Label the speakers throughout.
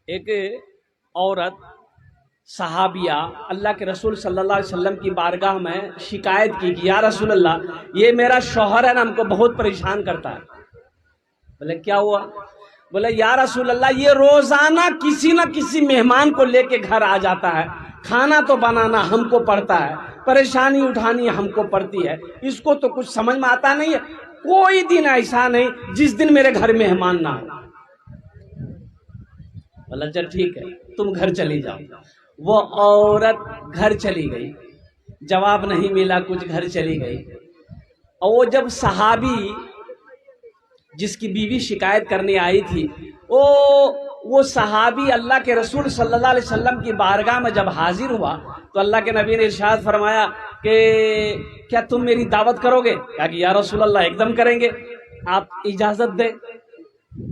Speaker 1: ایک عورت صحابیہ اللہ کے رسول صلی اللہ علیہ وسلم کی بارگاہ میں شکایت کی کہ یا رسول اللہ یہ میرا شوہر ہے نا ہم کو بہت پریشان کرتا ہے. بولے کیا ہوا؟ بولے یا رسول اللہ یہ روزانہ کسی نہ کسی مہمان کو لے کے گھر آ جاتا ہے, کھانا تو بنانا ہم کو پڑتا ہے, پریشانی اٹھانی ہم کو پڑتی ہے, اس کو تو کچھ سمجھ میں آتا نہیں ہے, کوئی دن ایسا نہیں جس دن میرے گھر مہمان نہ ہو. بولا چل ٹھیک ہے تم گھر چلی جاؤ. وہ عورت گھر چلی گئی, جواب نہیں ملا, کچھ گھر چلی گئی. اور وہ جب صحابی جس کی بیوی شکایت کرنے آئی تھی وہ صحابی اللہ کے رسول صلی اللہ علیہ وسلم کی بارگاہ میں جب حاضر ہوا تو اللہ کے نبی نے ارشاد فرمایا کہ کیا تم میری دعوت کرو گے؟ کہا کہ یا رسول اللہ ایک دم کریں گے, آپ اجازت دیں.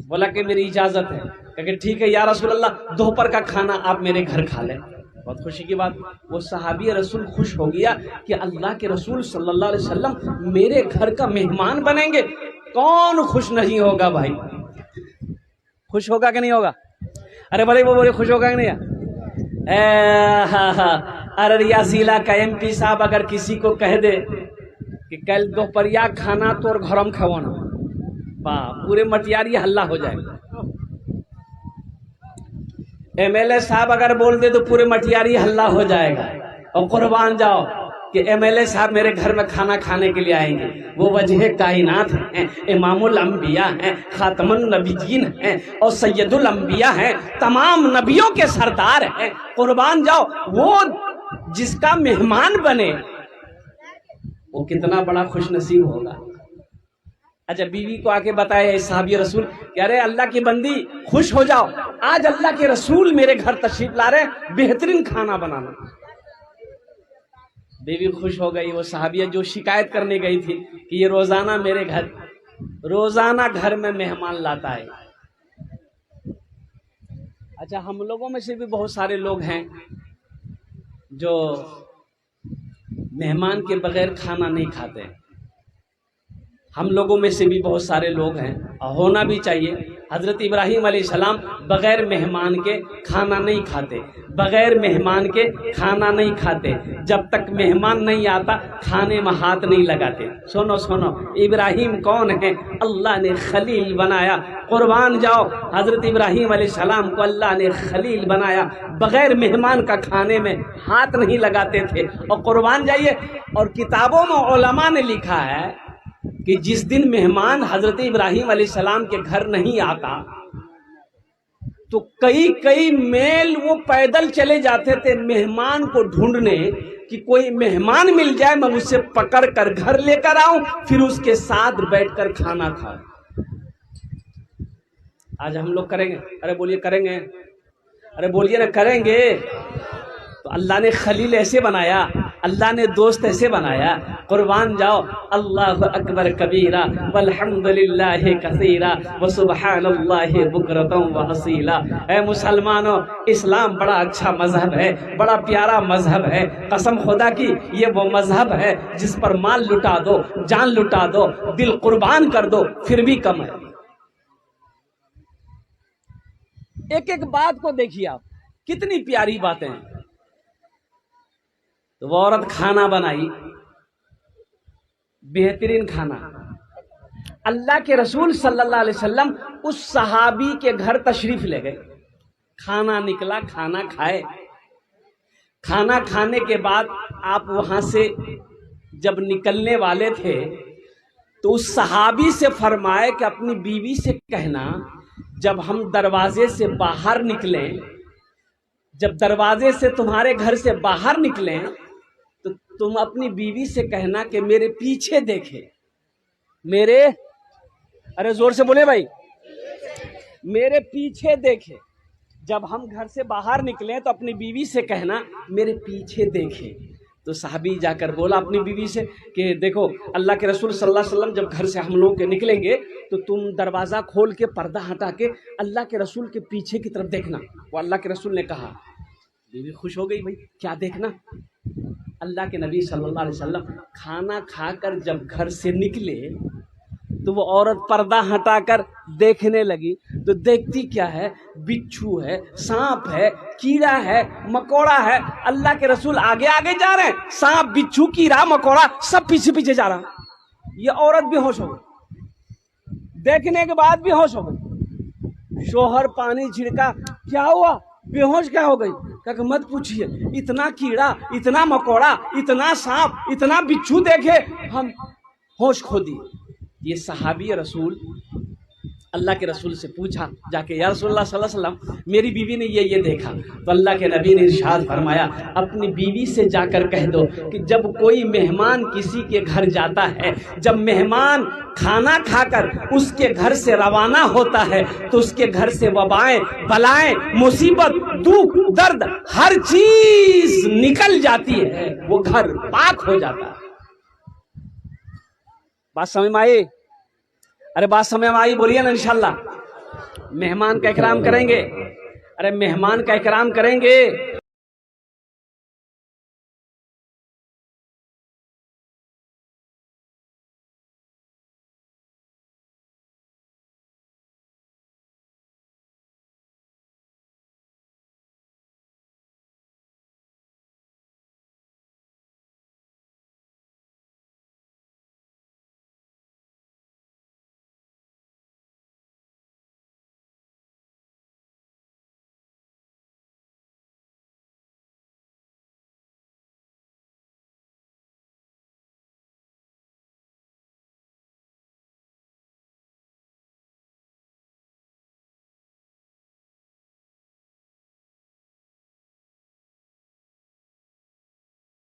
Speaker 1: بولا کہ میری اجازت ہے. کہا کہ ٹھیک ہے یا رسول اللہ دوپہر کا کھانا آپ میرے گھر کھا لیں. بہت خوشی کی بات. وہ صحابی رسول خوش ہو گیا کہ اللہ کے رسول صلی اللہ علیہ وسلم میرے گھر کا مہمان بنیں گے. کون خوش نہیں ہوگا بھائی؟ خوش ہوگا کہ نہیں ہوگا؟ ارے بھائی وہ بولے خوش ہوگا کہ نہیں؟ ارریا ضلع کا ایم پی صاحب اگر کسی کو کہہ دے کہ کل دوپہریا کھانا تو اور گھرم کھوانا, پورے مٹیاری ہلہ ہو جائے گا. ایم ایل اے صاحب اگر بول دے تو پورے مٹیاری ہلہ ہو جائے گا. اور قربان جاؤ کہ ایم ایل اے صاحب میرے گھر میں کھانا کھانے کے لیے آئیں گے. وہ وجہ کائنات ہیں, امام الانبیاء ہیں, خاتم النبیین ہیں اور سید الانبیاء ہیں, تمام نبیوں کے سردار ہیں. قربان جاؤ وہ جس کا مہمان بنے وہ کتنا بڑا خوش نصیب ہوگا. اچھا بیوی کو آ کے بتایا صحابی رسول کہ ارے اللہ کی بندی خوش ہو جاؤ, آج اللہ کے رسول میرے گھر تشریف لا رہے ہیں, بہترین کھانا بنانا. بیوی خوش ہو گئی. وہ صحابیہ جو شکایت کرنے گئی تھی کہ یہ روزانہ میرے روزانہ گھر میں مہمان لاتا ہے. اچھا ہم لوگوں میں سے بھی بہت سارے لوگ ہیں جو مہمان کے بغیر کھانا نہیں کھاتے. ہم لوگوں میں سے بھی بہت سارے لوگ ہیں, ہونا بھی چاہیے. حضرت ابراہیم علیہ السلام بغیر مہمان کے کھانا نہیں کھاتے, بغیر مہمان کے کھانا نہیں کھاتے. جب تک مہمان نہیں آتا کھانے میں ہاتھ نہیں لگاتے. سنو سنو, ابراہیم کون ہے؟ اللہ نے خلیل بنایا. قربان جاؤ حضرت ابراہیم علیہ السلام کو اللہ نے خلیل بنایا, بغیر مہمان کا کھانے میں ہاتھ نہیں لگاتے تھے. اور قربان جائیے, اور کتابوں میں علماء نے لکھا ہے کہ جس دن مہمان حضرت ابراہیم علیہ السلام کے گھر نہیں آتا تو کئی میل وہ پیدل چلے جاتے تھے مہمان کو ڈھونڈنے کہ کوئی مہمان مل جائے, میں اسے پکڑ کر گھر لے کر آؤں, پھر اس کے ساتھ بیٹھ کر کھانا کھاؤں. آج ہم لوگ کریں گے؟ ارے بولیے کریں گے, ارے بولیے نا کریں گے. تو اللہ نے خلیل ایسے بنایا, اللہ نے دوست ایسے بنایا. قربان جاؤ, اللہ اکبر کبیرہ والحمد للہ کثیرہ وسبحان اللہ بکرۃ واصیلا. اے مسلمانوں, اسلام بڑا اچھا مذہب ہے, بڑا پیارا مذہب ہے. قسم خدا کی یہ وہ مذہب ہے جس پر مال لٹا دو, جان لٹا دو, دل قربان کر دو, پھر بھی کم ہے. ایک ایک بات کو دیکھیے آپ, کتنی پیاری باتیں ہیں. تو وہ عورت کھانا بنائی, بہترین کھانا. اللہ کے رسول صلی اللہ علیہ وسلم اس صحابی کے گھر تشریف لے گئے, کھانا نکلا, کھانا کھائے. کھانا کھانے کے بعد آپ وہاں سے جب نکلنے والے تھے تو اس صحابی سے فرمائے کہ اپنی بیوی سے کہنا جب ہم دروازے سے باہر نکلیں, جب دروازے سے تمہارے گھر سے باہر نکلیں تو تم اپنی بیوی سے کہنا کہ میرے پیچھے دیکھے, میرے, ارے زور سے بولے بھائی, میرے پیچھے دیکھے. جب ہم گھر سے باہر نکلیں تو اپنی بیوی سے کہنا میرے پیچھے دیکھے. تو صحابی جا کر بولا اپنی بیوی سے کہ دیکھو اللہ کے رسول صلی اللہ علیہ وسلم جب گھر سے ہم لوگ کے نکلیں گے تو تم دروازہ کھول کے پردہ ہٹا کے اللہ کے رسول کے پیچھے کی طرف دیکھنا. وہ اللہ کے رسول نے کہا. بیوی خوش ہو گئی, بھائی کیا دیکھنا؟ اللہ کے نبی صلی اللہ علیہ وسلم کھانا کھا کر جب گھر سے نکلے تو وہ عورت پردہ ہٹا کر دیکھنے لگی تو دیکھتی کیا ہے؟ بچھو ہے، سانپ ہے، کیڑا ہے، مکوڑا ہے. اللہ کے رسول آگے آگے جا رہے ہیں، سانپ، بچھو، کیڑا، مکوڑا سب پیچھے پیچھے جا رہا. یہ عورت بھی ہوش ہو گئی، دیکھنے کے بعد بھی ہوش ہو گئی. شوہر پانی چھڑکا، کیا ہوا؟ بے ہوش کیا ہو گئی؟ کہ مت پوچھیے، اتنا کیڑا، اتنا مکوڑا، اتنا سانپ، اتنا بچھو دیکھے ہم ہوش کھو دی. یہ صحابی رسول اللہ کے رسول سے پوچھا جا کے، یا رسول اللہ صلی اللہ علیہ وسلم میری بیوی نے یہ دیکھا. تو اللہ کے نبی نے ارشاد فرمایا، اپنی بیوی سے جا کر کہہ دو کہ جب کوئی مہمان کسی کے گھر جاتا ہے، جب مہمان کھانا کھا کر اس کے گھر سے روانہ ہوتا ہے تو اس کے گھر سے وبائیں، بلائیں، مصیبت، دکھ، درد، ہر چیز نکل جاتی ہے، وہ گھر پاک ہو جاتا ہے. بات سمجھ میں آئی؟ ارے بات سمجھ میں آئی؟ بولیے نا انشاءاللہ. مہمان کا اکرام کریں گے. ارے مہمان کا اکرام کریں گے